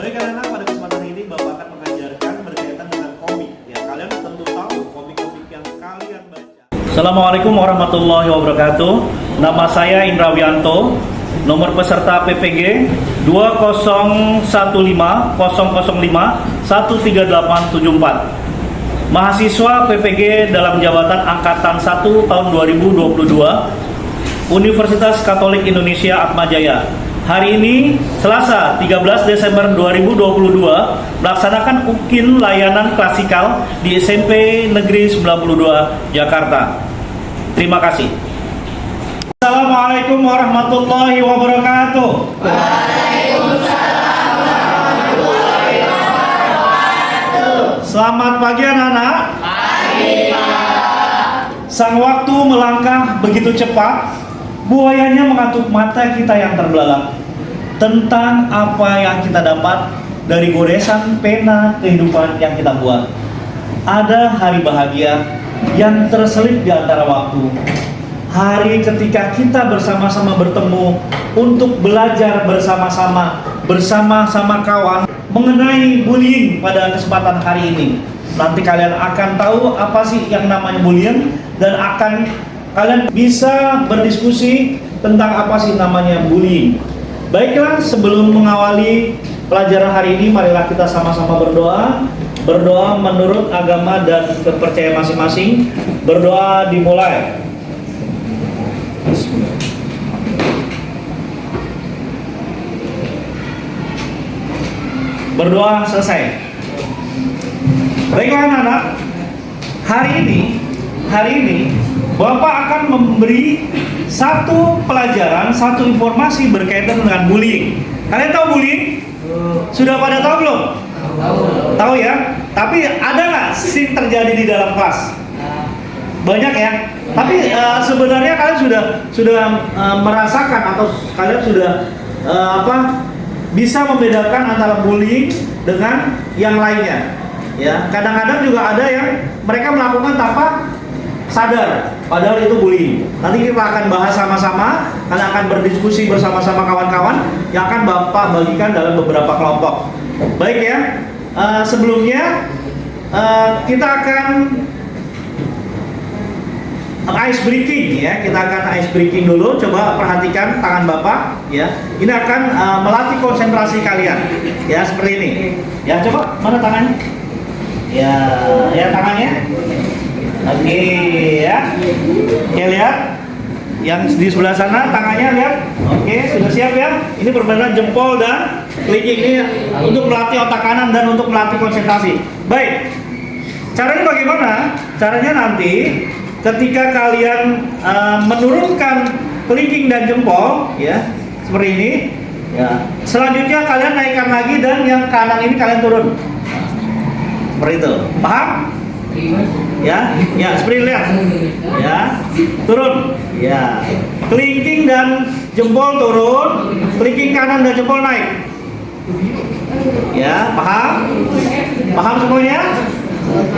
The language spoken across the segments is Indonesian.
Baik anak-anak, pada kesempatan ini Bapak akan mengajarkan berkaitan dengan komik. Ya, kalian tentu tahu komik-komik yang kalian baca. Assalamualaikum warahmatullahi wabarakatuh. Nama saya Indra Wianto. Nomor peserta PPG 2015005138874. Mahasiswa PPG dalam jabatan Angkatan 1 tahun 2022 Universitas Katolik Indonesia Atmajaya. Hari ini Selasa 13 Desember 2022 melaksanakan UKIN layanan klasikal di SMP Negeri 92 Jakarta. Terima kasih. Assalamualaikum warahmatullahi wabarakatuh. Waalaikumsalam warahmatullahi wabarakatuh. Selamat pagi anak-anak. Pagi, Pak. Sang waktu melangkah begitu cepat, buayanya mengantuk mata kita yang terbelalak tentang apa yang kita dapat dari goresan pena kehidupan yang kita buat. Ada hari bahagia yang terselip di antara waktu. Hari ketika kita bersama-sama bertemu untuk belajar bersama-sama kawan mengenai bullying pada kesempatan hari ini. Nanti kalian akan tahu apa sih yang namanya bullying dan kalian bisa berdiskusi tentang apa sih namanya bullying. Baiklah, sebelum mengawali pelajaran hari ini, marilah kita sama-sama berdoa. Berdoa menurut agama dan kepercayaan masing-masing. Berdoa dimulai. Berdoa selesai. Baiklah anak-anak, hari ini Bapak akan memberi satu pelajaran, satu informasi berkaitan dengan bullying. Kalian tahu bullying? Sudah pada tahu belum? Tahu ya? Tapi ada nggak sih terjadi di dalam kelas? Banyak ya? Tapi sebenarnya kalian sudah merasakan atau kalian sudah bisa membedakan antara bullying dengan yang lainnya. Ya, kadang-kadang juga ada yang mereka melakukan tanpa sadar, padahal itu bullying. Nanti kita akan bahas sama-sama, kalian akan berdiskusi bersama-sama kawan-kawan yang akan Bapak bagikan dalam beberapa kelompok. Baik ya, sebelumnya kita akan ice breaking ya, kita akan ice breaking dulu. Coba perhatikan tangan Bapak ya. Ini akan melatih konsentrasi kalian ya, seperti ini. Ya, coba mana tangannya? Ya tangannya. Oke ya. Oke, lihat. Yang di sebelah sana tangannya lihat. Oke, sudah siap ya? Ini permainan jempol dan clicking ini untuk melatih otak kanan dan untuk melatih konsentrasi. Baik. Caranya bagaimana? Caranya nanti ketika kalian menurunkan clicking dan jempol ya, seperti ini ya. Selanjutnya kalian naikkan lagi dan yang kanan ini kalian turun. Seperti itu. Paham? Ya, seperti lihat. Ya, turun. Ya. Clicking dan jempol turun, clicking kanan dan jempol naik. Ya, paham? Paham semuanya?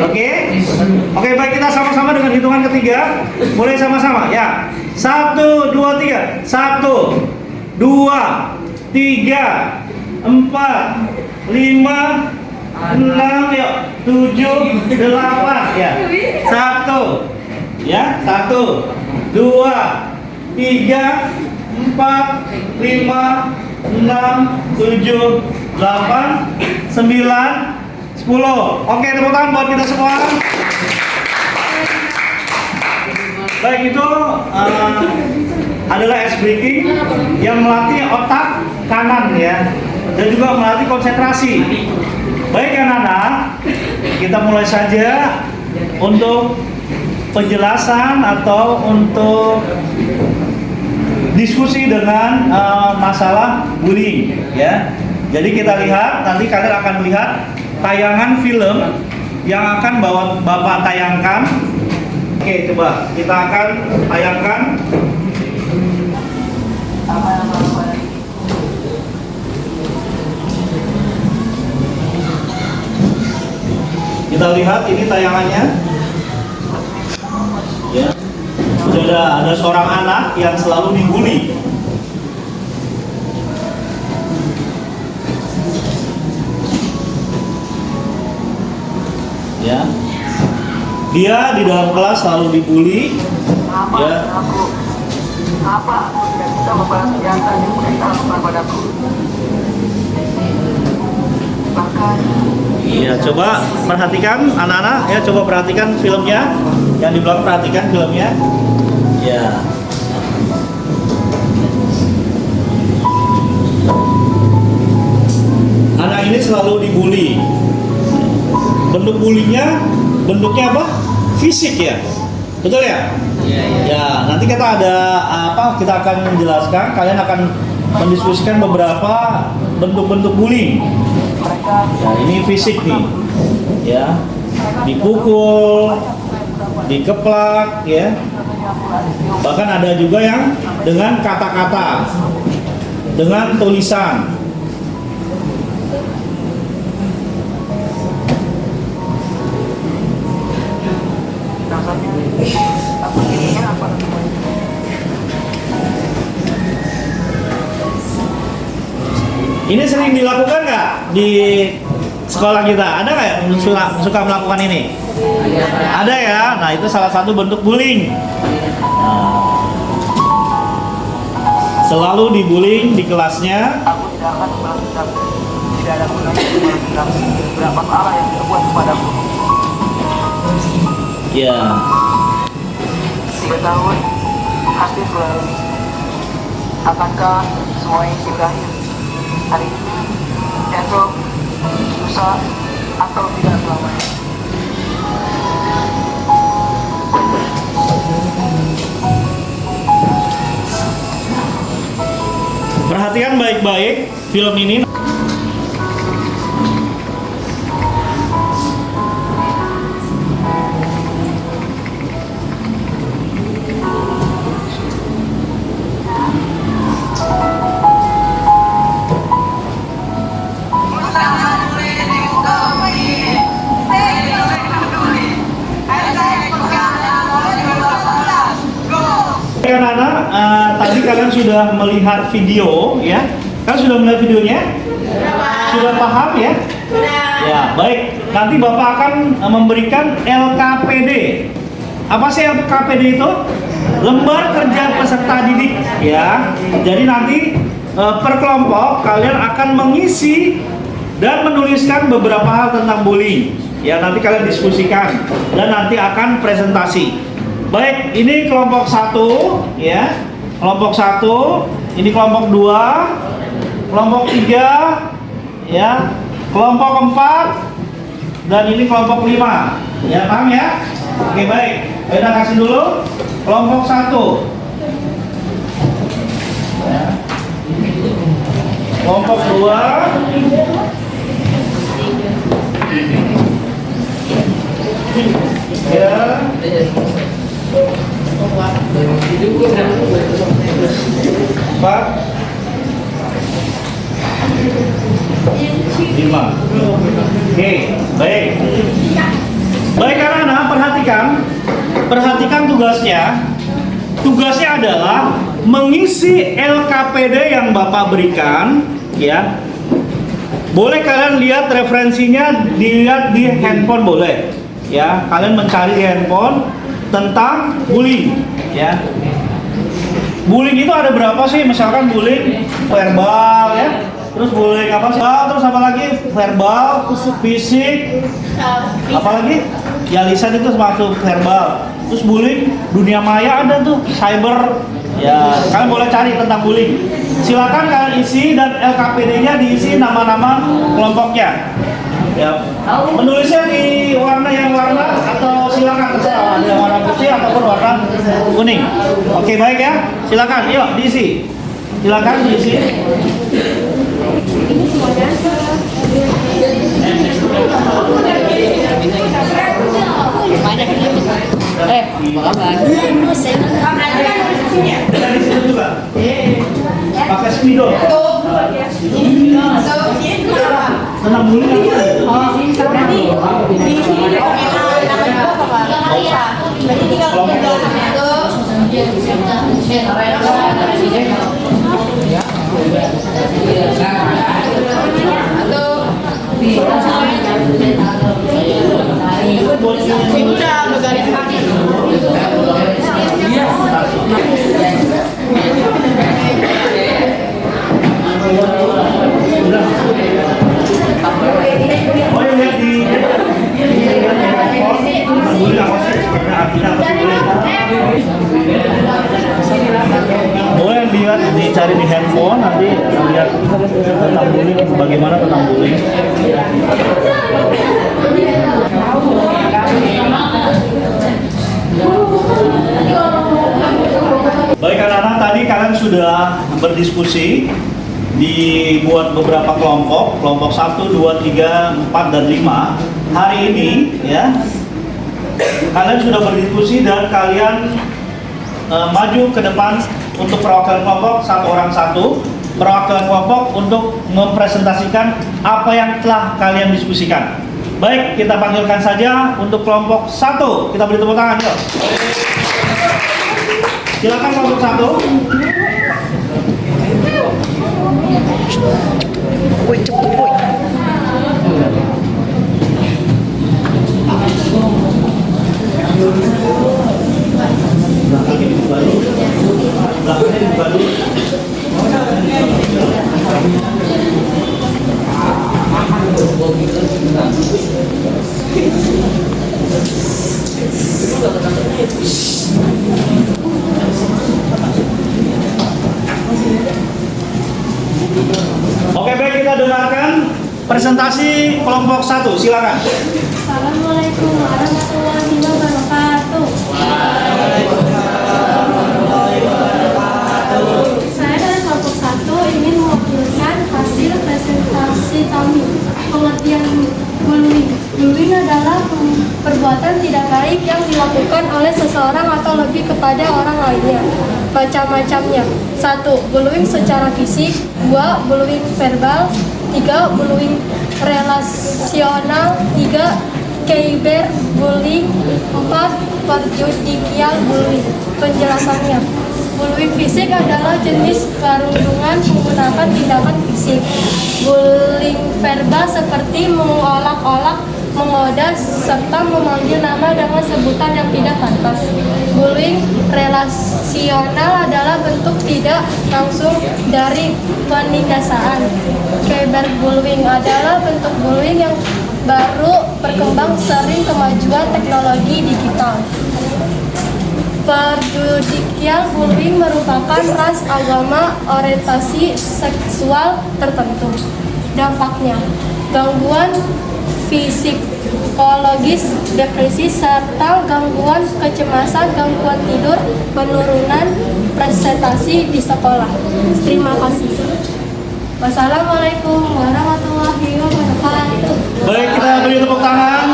Oke, baik, kita sama-sama dengan hitungan ketiga. Mulai sama-sama ya. 1, 2, 3. 1, 2, 3, 4, 5, 6, yuk, 7, 8 ya. 1 ya, 1, 2, 3, 4, 5, 6, 7, 8, 9, 10. Oke, tepuk tangan buat kita semua. Baik, itu adalah ice breaking yang melatih otak kanan ya, dan juga melatih konsentrasi. Baik anak-anak, kita mulai saja untuk penjelasan atau untuk diskusi dengan masalah bullying ya. Jadi kita lihat, nanti kalian akan melihat tayangan film yang akan Bapak tayangkan. Oke, coba kita akan tayangkan. Kita lihat ini tayangannya. Ya. Sudah ada seorang anak yang selalu dibully. ya. Dia di dalam kelas selalu dibully, ya. Apa aku tidak bisa membalas jasa yang mereka lakukan padaku? Bahkan Iya, coba perhatikan anak-anak, ya coba perhatikan filmnya. Yang di belakang perhatikan filmnya. Ya. Anak ini selalu dibully. Bentuk bulinya, bentuknya apa? Fisik ya, betul ya? Iya. Ya, nanti kita ada apa? Kita akan menjelaskan. Kalian akan mendiskusikan beberapa bentuk-bentuk bullying. Ya, ini fisik nih, ya, dipukul, dikeplak, ya. Bahkan ada juga yang dengan kata-kata, dengan tulisan. Ini sering dilakukan nggak di sekolah kita? Ada nggak yang suka melakukan ini? Ada ya. Nah, itu salah satu bentuk bullying. Nah, selalu dibullying di kelasnya. aku tidak akan membalas dendam. Tidak ada gunanya membalas dendam. Berapa salah yang dibuat kepadaku? Ya. 3 tahun hampir berlalu. Akankah semua ini berakhir? Hari ini, esok, lusa, atau tidak selamanya? Perhatikan baik-baik film ini. Anak-anak, tadi kalian sudah melihat video, ya? Kalian sudah melihat videonya? Sudah paham ya? Ya, baik. Nanti Bapak akan memberikan LKPD. Apa sih LKPD itu? Lembar kerja peserta didik, ya. Jadi nanti per kelompok kalian akan mengisi dan menuliskan beberapa hal tentang bullying. Ya, nanti kalian diskusikan dan nanti akan presentasi. Baik, ini kelompok 1, ya. Kelompok 1, ini kelompok 2, kelompok 3, ya. Kelompok 4, dan ini kelompok 5. Ya, paham ya? Oke, baik. Kita kasih dulu kelompok 1. Ya. Kelompok 2. Ya. 4, 5. Oke, baik. Baik, anak-anak, perhatikan tugasnya. Tugasnya adalah mengisi LKPD yang Bapak berikan, ya. Boleh kalian lihat referensinya, dilihat di handphone boleh. Ya, kalian mencari di handphone tentang bullying, ya. Bullying itu ada berapa sih? Misalkan bullying verbal, ya. Terus bullying apa sih? Terus apa lagi? Verbal, fisik, apa lagi? Ya, lisan itu termasuk verbal. Terus bullying dunia maya ada tuh, cyber. Ya, kalian boleh cari tentang bullying. Silakan kalian isi dan LKPD-nya diisi nama-nama kelompoknya. Ya, menulisnya di warna yang warna atau silakan terserah, ada yang warna putih ataupun warna kuning. Oke, baik ya. Silakan, yuk diisi. Silakan diisi. Kita di situ juga. Pakai spidol. Tenang dulu. Udah begaris kaki. Oh yang lihat di handphone, boleh apa sih? Sebenarnya artinya apa sih boleh? Boleh lihat dicari di handphone, nanti lihat tentang bullying, bagaimana tentang bullying. Baik anak-anak, tadi kalian sudah berdiskusi, dibuat beberapa kelompok 1, 2, 3, 4, dan 5. Hari ini ya kalian sudah berdiskusi dan kalian maju ke depan untuk perwakilan kelompok, satu orang satu perwakilan kelompok untuk mempresentasikan apa yang telah kalian diskusikan. Baik, kita panggilkan saja untuk kelompok 1. Kita beri tepuk tangan, yuk. Silakan kelompok 1. Woi, cepet woi. Oke, baik, kita dengarkan presentasi kelompok 1. Silakan. Assalamualaikum warahmatullahi wabarakatuh. Saya dari kelompok 1 ingin mewakilkan hasil presentasi kami. Pengertian bullying. Bullying adalah perbuatan tidak baik yang dilakukan oleh seseorang atau lebih kepada orang lainnya. Macam-macamnya. 1. Bullying secara fisik. 2. Bullying verbal. 3. Bullying relasional. 3. cyberbullying. 4. Perjudicial bullying. Penjelasannya, bullying fisik adalah jenis perundungan menggunakan tindakan fisik. Bullying verbal seperti mengolok-olok, mengoda, serta memanggil nama dengan sebutan yang tidak pantas. Bullying relasional adalah bentuk tidak langsung dari penindasan. Cyberbullying adalah bentuk bullying yang baru berkembang sering kemajuan teknologi digital. Perjudicial bullying merupakan ras, agama, orientasi seksual tertentu. Dampaknya, gangguan psikologis, depresi, serta gangguan kecemasan, gangguan tidur, penurunan prestasi di sekolah. Terima kasih. Wassalamualaikum warahmatullahi wabarakatuh. Baik, kita beri tepuk tangan.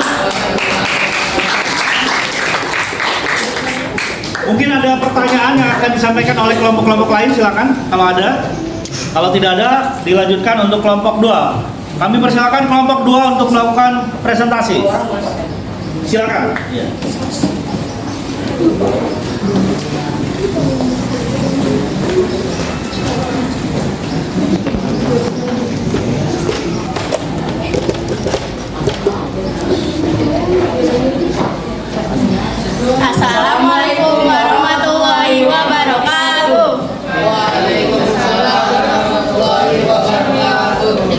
Mungkin ada pertanyaan yang akan disampaikan oleh kelompok-kelompok lain, silakan kalau ada. Kalau tidak ada, dilanjutkan untuk kelompok 2. Kami persilakan kelompok 2 untuk melakukan presentasi. Silakan. Ya. Assalamualaikum warahmatullahi wabarakatuh.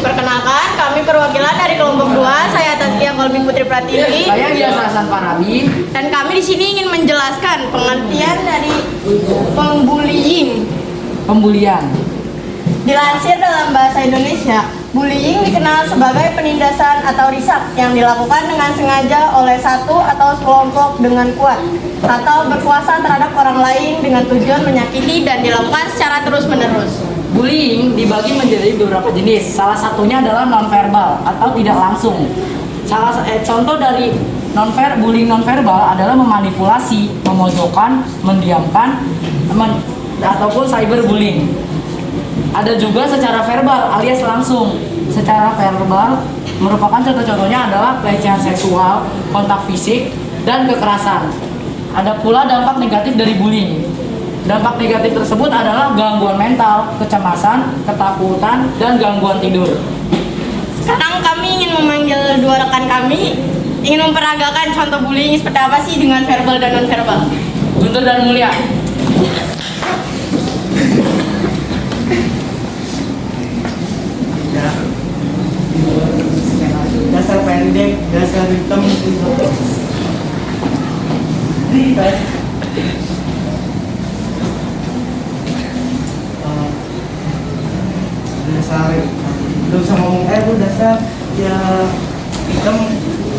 Perkenalkan, kami perwakilan dari kelompok 2. Saya Tazkiyah Kolbi Putri Pratiwi. Saya biasa Hasan Farabi. Dan kami di sini ingin menjelaskan pengertian dari pembullying. Pembulian. Dilansir dalam bahasa Indonesia, bullying dikenal sebagai penindasan atau risak yang dilakukan dengan sengaja oleh satu atau sekelompok dengan kuat atau berkuasa terhadap orang lain dengan tujuan menyakiti dan dilakukan secara terus-menerus. Bullying dibagi menjadi beberapa jenis. Salah satunya adalah nonverbal atau tidak langsung. Contoh dari bullying nonverbal adalah memanipulasi, memojokkan, mendiamkan, ataupun cyberbullying. Ada juga secara verbal alias langsung. Secara verbal merupakan contoh-contohnya adalah pelecehan seksual, kontak fisik, dan kekerasan. Ada pula dampak negatif dari bullying. Dampak negatif tersebut adalah gangguan mental, kecemasan, ketakutan, dan gangguan tidur. Sekarang kami ingin memanggil dua rekan kami ingin memperagakan contoh bullying seperti apa sih dengan verbal dan non verbal. Guntur dan Mulia. Dasar pendek, dasar hitam. Dasar lu sama ngomong lu dasar ya hitam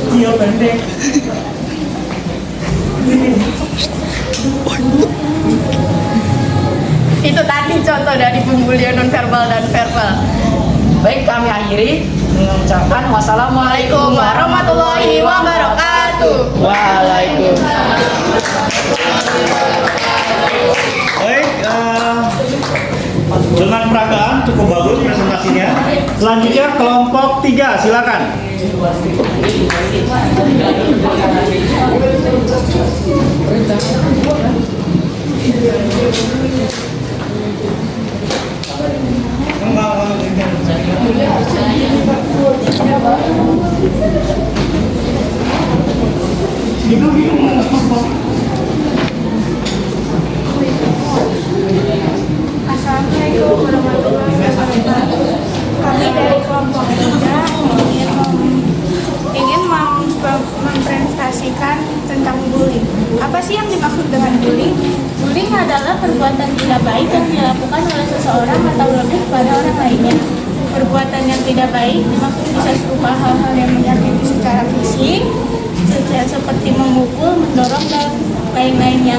kecil pendek. Itu tadi contoh dari pembulian non verbal dan verbal. Baik, kami akhiri mengucapkan wassalamualaikum Warahmatullahi wabarakatuh. Waalaikumsalam. Baik, dengan peragaan cukup bagus presentasinya. Selanjutnya kelompok 3, silakan. Assalamualaikum warahmatullahi wabarakatuh. Kami dari kelompok 3 ingin mempresentasikan tentang bullying. Apa sih yang dimaksud dengan bullying? Bullying adalah perbuatan tidak baik yang dilakukan oleh seseorang atau lebih pada orang lainnya. Perbuatan yang tidak baik dimaksud bisa berupa hal-hal yang menyakiti secara fisik, seperti memukul, mendorong, dan lain-lainnya.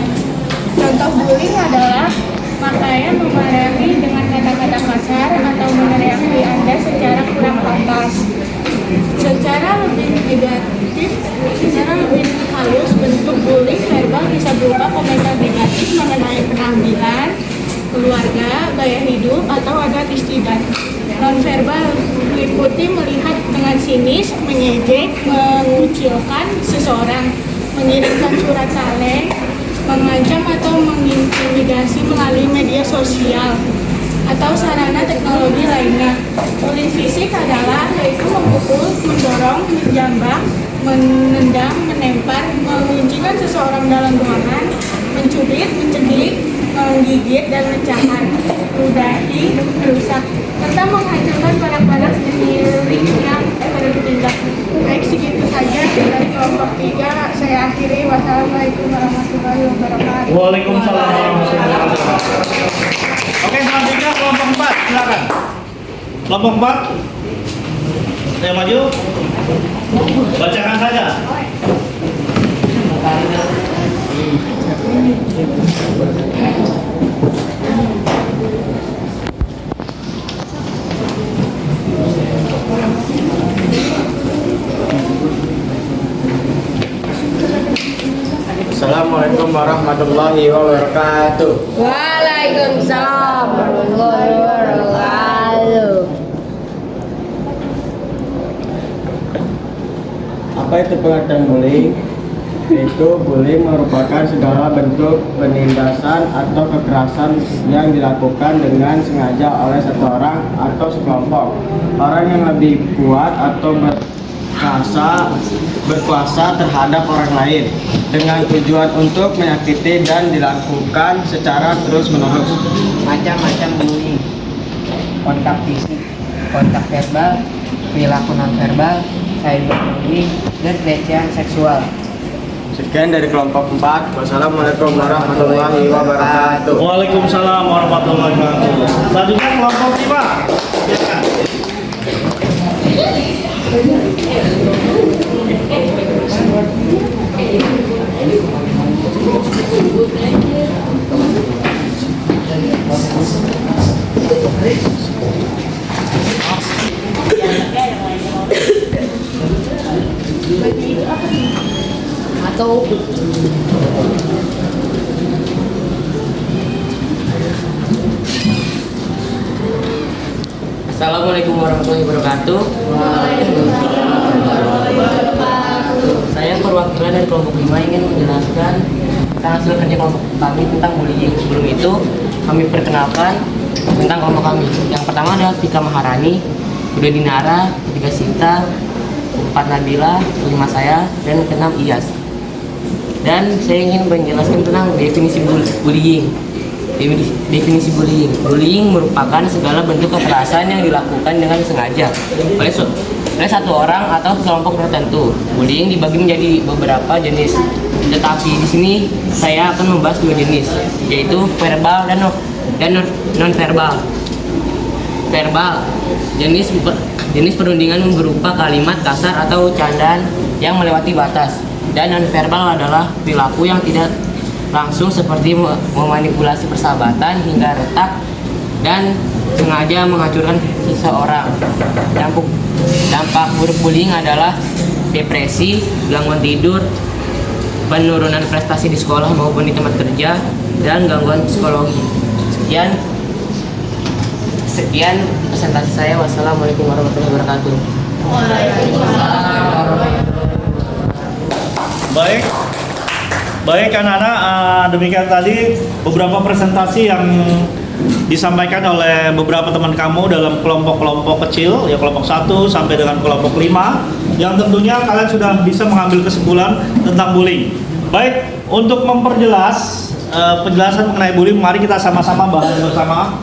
Contoh bullying adalah makanya memarahi dengan kata-kata kasar atau meneriaki Anda secara kurang pantas. Secara lebih negatif, secara lebih halus, bentuk bullying verbal bisa berupa komentar negatif mengenai penampilan, keluarga, gaya hidup, atau adat istiadat. Non-verbal meliputi melihat dengan sinis, mengejek, mengucilkan seseorang, mengirimkan surat kaleng, mengancam atau mengintimidasi melalui media sosial atau sarana teknologi lainnya. Bullying fisik adalah yaitu memukul, mendorong, menjambak, menendang, menempar, menguncikan seseorang dalam ruangan, mencubit, mencekik, menggigit dan mencahat, ludahi, merusak, serta menghancurkan barang-barang milik yang bertindak. Baik, segitu saja dari kelompok 3. Saya akhiri. Wassalamualaikum warahmatullahi wabarakatuh. Waalaikumsalam warahmatullahi wabarakatuh. Oke, selanjutnya kelompok 4, silakan. Kelompok 4, saya maju. Bacakan saja. Assalamualaikum warahmatullahi wabarakatuh. Waalaikumsalam warahmatullahi wabarakatuh. Apa itu pengertian bullying? Itu bullying merupakan segala bentuk penindasan atau kekerasan yang dilakukan dengan sengaja oleh satu orang atau sekelompok orang yang lebih kuat atau berkuasa terhadap orang lain dengan tujuan untuk menyakiti dan dilakukan secara terus-menerus. Macam-macam bullying: kontak fisik, kontak verbal, perilaku non-verbal, cyberbullying, dan pelecehan seksual. Sekian dari kelompok 4. Wassalamualaikum warahmatullahi wabarakatuh. Waalaikumsalam warahmatullahi wabarakatuh. Selanjutnya kelompok 5, silakan. Atau Assalamualaikum warahmatullahi wabarakatuh. Saya perwakilan dari kelompok 5 ingin menjelaskan tentang hasil kerja kelompok kami tentang bullying. Sebelum itu, kami perkenalkan tentang kelompok kami. Yang pertama adalah Tika Maharani, Budha Dinara, Tika Sinta, 4 Nabila, 5 saya, dan ke-6 Iyas. Dan saya ingin menjelaskan tentang definisi bullying. Definisi bullying. Bullying merupakan segala bentuk kekerasan yang dilakukan dengan sengaja oleh satu orang atau kelompok tertentu. Bullying dibagi menjadi beberapa jenis. Tetapi di sini saya akan membahas 2 jenis, yaitu verbal dan non verbal. Verbal jenis perundingan berupa kalimat kasar atau candaan yang melewati batas. Dan non verbal adalah perilaku yang tidak langsung seperti memanipulasi persahabatan hingga retak dan sengaja menghancurkan seseorang. Dampak buruk bullying adalah depresi, gangguan tidur, penurunan prestasi di sekolah maupun di tempat kerja, dan gangguan psikologi. Sekian presentasi saya. Wassalamualaikum warahmatullahi wabarakatuh. Baik anak-anak, demikian tadi beberapa presentasi yang disampaikan oleh beberapa teman kamu dalam kelompok-kelompok kecil, ya kelompok 1 sampai dengan kelompok 5, yang tentunya kalian sudah bisa mengambil kesimpulan tentang bullying. Baik, untuk memperjelas penjelasan mengenai bullying, mari kita sama-sama bahas bersama.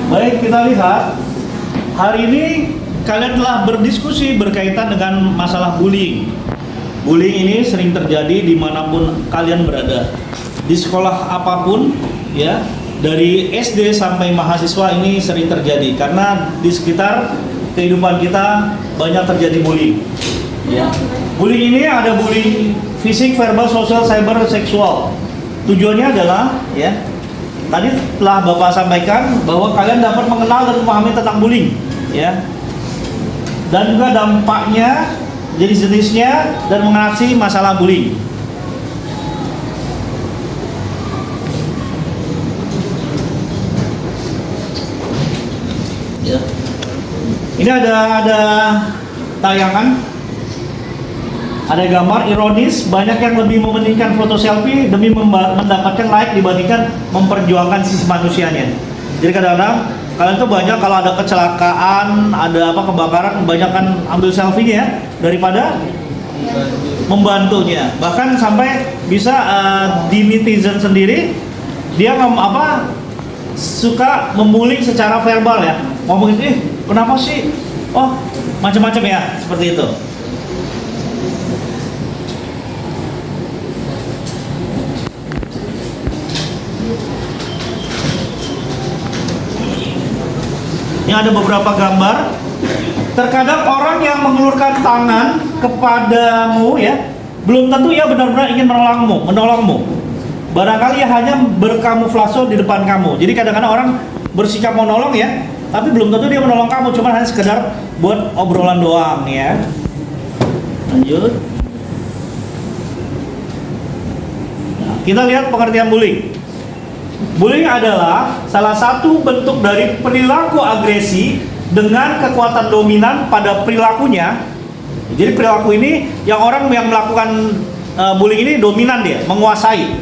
Baik, kita lihat hari ini kalian telah berdiskusi berkaitan dengan masalah bullying. Bullying ini sering terjadi dimanapun kalian berada, di sekolah apapun, ya, dari SD sampai mahasiswa ini sering terjadi karena di sekitar kehidupan kita banyak terjadi bullying. Ya. Bullying ini ada bullying fisik, verbal, sosial, cyber, seksual. Tujuannya adalah, ya, tadi telah Bapak sampaikan bahwa kalian dapat mengenal dan memahami tentang bullying, ya, dan juga dampaknya, jenis-jenisnya, dan mengatasi masalah bullying. Ya. Ini ada tayangan, ada gambar ironis, banyak yang lebih mementingkan foto selfie demi mendapatkan like dibandingkan memperjuangkan sisi manusianya. Jadi kadang-kadang kalian tuh banyak kalau ada kecelakaan, ada kebakaran, kebanyakan ambil selfie-nya ya, daripada membantunya. Bahkan sampai bisa di netizen sendiri dia suka membuli secara verbal ya, ngomongin kenapa sih, oh macam-macam ya, seperti itu. Yang ada beberapa gambar. Terkadang orang yang mengulurkan tangan kepadamu ya, belum tentu ia benar-benar ingin menolongmu. Barangkali ia hanya berkamuflase di depan kamu. Jadi kadang-kadang orang bersikap menolong ya, tapi belum tentu dia menolong kamu, cuma hanya sekedar buat obrolan doang ya. Lanjut. Nah, kita lihat pengertian bullying. Bullying adalah salah satu bentuk dari perilaku agresi dengan kekuatan dominan pada perilakunya. Jadi perilaku ini yang orang yang melakukan bullying ini dominan, dia menguasai.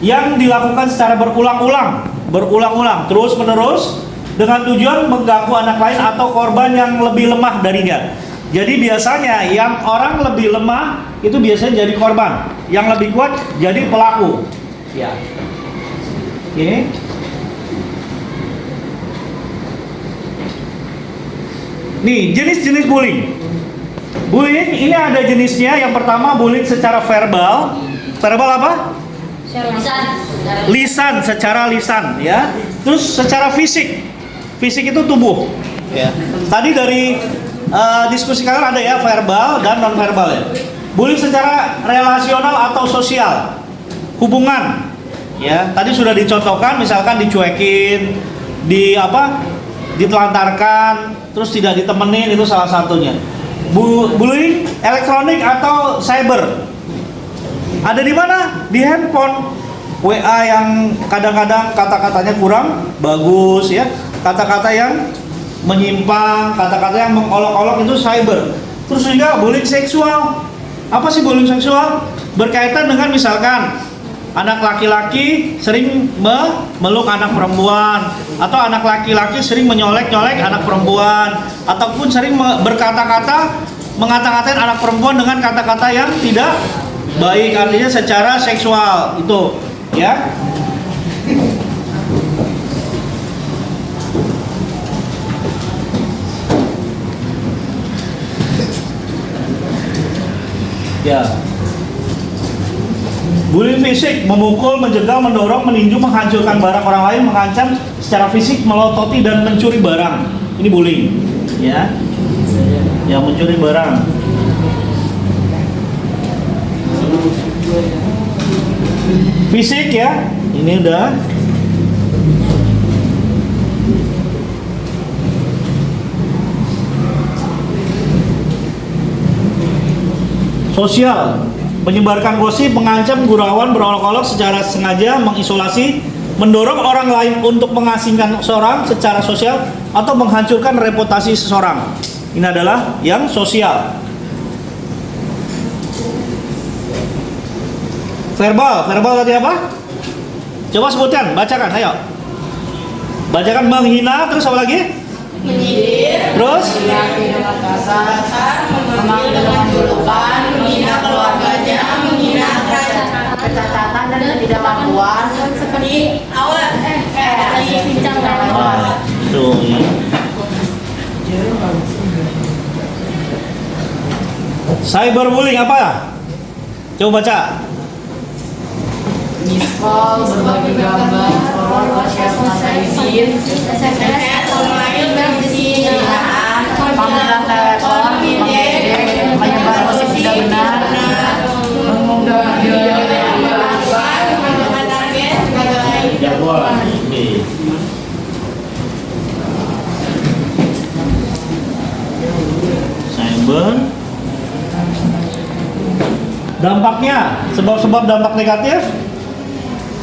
Yang dilakukan secara berulang-ulang, terus-menerus dengan tujuan mengganggu anak lain atau korban yang lebih lemah darinya. Jadi biasanya yang orang lebih lemah itu biasanya jadi korban, yang lebih kuat jadi pelaku. Ya. Oke. Nih, jenis-jenis bullying. Bullying ini ada jenisnya. Yang pertama bullying secara verbal. Verbal apa? Lisan, secara lisan ya. Terus secara fisik. Fisik itu tubuh. Ya. Tadi dari diskusi kalian ada ya verbal dan non verbal ya. Bullying secara relasional atau sosial. Hubungan. Ya, tadi sudah dicontohkan misalkan dicuekin, ditelantarkan, terus tidak ditemenin, itu salah satunya. Bullying elektronik atau cyber. Ada di mana? Di handphone. WA yang kadang-kadang kata-katanya kurang bagus ya. Kata-kata yang menyimpang, kata-kata yang mengolok-olok itu cyber. Terus juga bullying seksual. Apa sih bullying seksual? Berkaitan dengan misalkan anak laki-laki sering memeluk anak perempuan, atau anak laki-laki sering menyolek-nyolek anak perempuan, ataupun sering berkata-kata mengata-ngatain anak perempuan dengan kata-kata yang tidak baik, artinya secara seksual itu ya. Ya. Bullying fisik, memukul, menjegal, mendorong, meninju, menghancurkan barang orang lain, mengancam secara fisik, melototi dan mencuri barang. Ini bullying, ya. Ya, mencuri barang. Fisik ya, ini udah. Sosial, menyebarkan gosip, mengancam, gurauan, berolok-olok secara sengaja, mengisolasi, mendorong orang lain untuk mengasingkan seseorang secara sosial, atau menghancurkan reputasi seseorang. Ini adalah yang sosial. Verbal, verbal tadi apa? Coba sebutkan, bacakan, ayo. Bacakan menghina, terus apa lagi? Menyindir, Terus? menghakimi dengan kasar, memanggil dengan julukan, menghina keluarganya, menghina kerajaan, kecacatan dan ketidakmampuan seperti awas, lagi bincang Tuh, ya. Cyberbullying apa? Coba baca. Misal berbagi gambar, forward share izin, SMS, online, dan penghinaan, panggilan telepon, menyebar gosip tidak benar, mengunggah video dengan target sebagai lain. Jagoan. Oke. Cyber. Dampaknya, sebab-sebab dampak negatif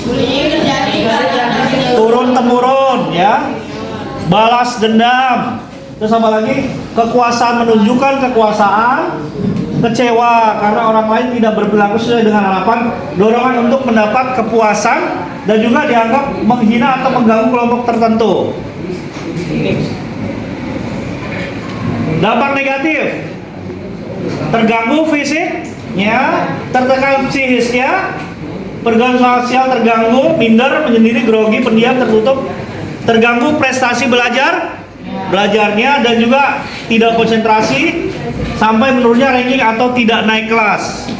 Bullying terjadi karena turun temurun ya, balas dendam, terus apa lagi, kekuasaan, menunjukkan kekuasaan, kecewa karena orang lain tidak berperilaku sesuai dengan harapan, dorongan untuk mendapat kepuasan, dan juga dianggap menghina atau mengganggu kelompok tertentu. Dampak negatif, terganggu fisiknya, tertekan psikisnya, pergaulan sosial terganggu, minder, menyendiri, grogi, pendiam, tertutup, terganggu prestasi belajarnya, dan juga tidak konsentrasi sampai menurunnya ranking atau tidak naik kelas.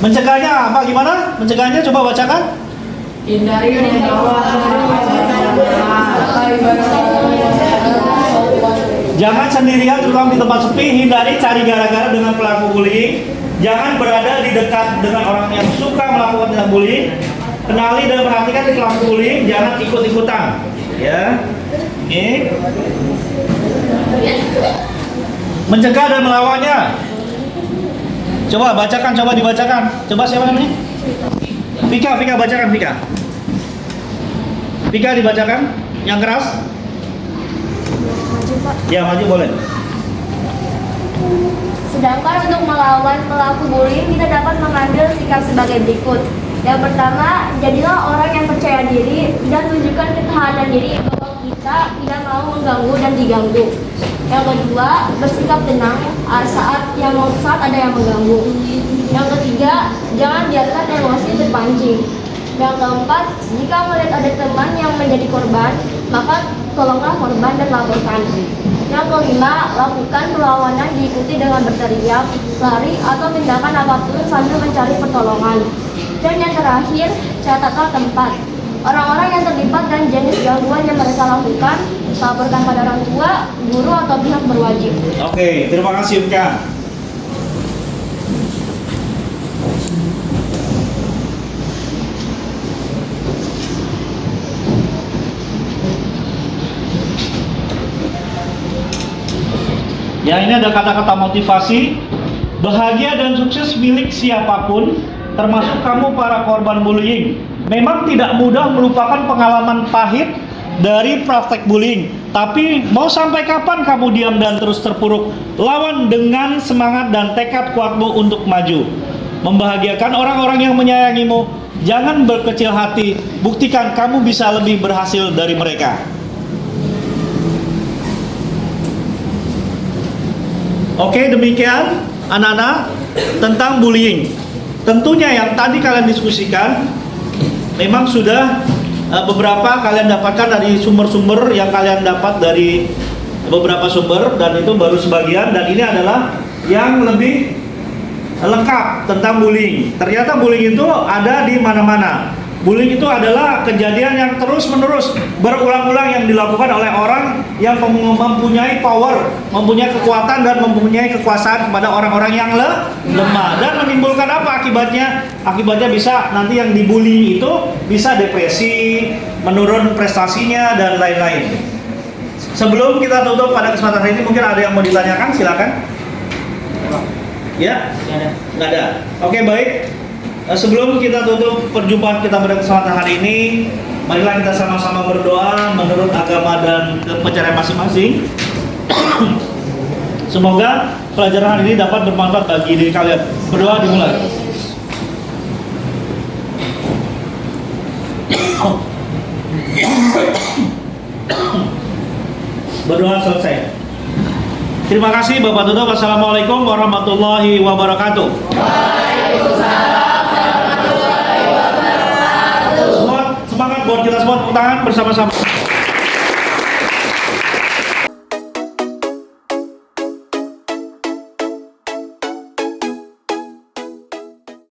Mencegahnya apa, gimana? Mencegahnya coba bacakan. hindari membawa Jangan sendirian, terutama di tempat sepi. Hindari cari gara-gara dengan pelaku bullying. Jangan berada di dekat dengan orang yang suka melakukan tindak bullying. Kenali dan perhatikan pelaku bullying. Jangan ikut-ikutan. Ya, ini. Mencegah dan melawannya. Coba bacakan, coba dibacakan. Coba siapa namanya? Vika bacakan, Vika. Vika dibacakan. Yang keras. Ya, maju boleh. Sedangkan untuk melawan pelaku bullying, kita dapat mengambil sikap sebagai berikut. Yang pertama, jadilah orang yang percaya diri dan tunjukkan ketahanan diri bahwa kita tidak mau mengganggu dan diganggu. Yang kedua, bersikap tenang saat ada yang mengganggu. Yang ketiga, jangan biarkan emosi terpancing. Yang keempat, jika melihat ada teman yang menjadi korban, maka tolonglah korban dan laporkan. Yang kelima, lakukan perlawanan diikuti dengan berteriak, lari, atau tindakan apapun sambil mencari pertolongan. Dan yang terakhir, catatlah tempat. Orang-orang yang terlibat dan jenis gangguan yang mereka lakukan, laporkan pada orang tua, guru, atau pihak berwajib. Oke, terima kasih Vika. Ya, ini ada kata-kata motivasi. Bahagia dan sukses milik siapapun, termasuk kamu para korban bullying. Memang tidak mudah melupakan pengalaman pahit dari praktek bullying. Tapi mau sampai kapan kamu diam dan terus terpuruk? Lawan dengan semangat dan tekad kuatmu untuk maju. Membahagiakan orang-orang yang menyayangimu. Jangan berkecil hati. Buktikan kamu bisa lebih berhasil dari mereka. Oke, demikian anak-anak tentang bullying. Tentunya yang tadi kalian diskusikan memang sudah beberapa kalian dapatkan dari sumber-sumber yang kalian dapat dari beberapa sumber, dan itu baru sebagian, dan ini adalah yang lebih lengkap tentang bullying. Ternyata bullying itu ada di mana-mana. Bullying itu adalah kejadian yang terus-menerus berulang-ulang yang dilakukan oleh orang yang mempunyai power, mempunyai kekuatan dan mempunyai kekuasaan kepada orang-orang yang lemah, dan menimbulkan apa akibatnya? Akibatnya bisa nanti yang dibully itu bisa depresi, menurun prestasinya dan lain-lain. Sebelum kita tutup pada kesempatan hari ini, mungkin ada yang mau ditanyakan, silakan. Ya? Nggak ada. Oke, baik. Sebelum kita tutup perjumpaan kita pada kesempatan hari ini, marilah kita sama-sama berdoa menurut agama dan kepercayaan masing-masing. Semoga pelajaran hari ini dapat bermanfaat bagi diri kalian. Berdoa dimulai. Berdoa selesai. Terima kasih Bapak tutup. Wassalamualaikum warahmatullahi wabarakatuh. Semangat buat kita semua, tepuk tangan bersama-sama.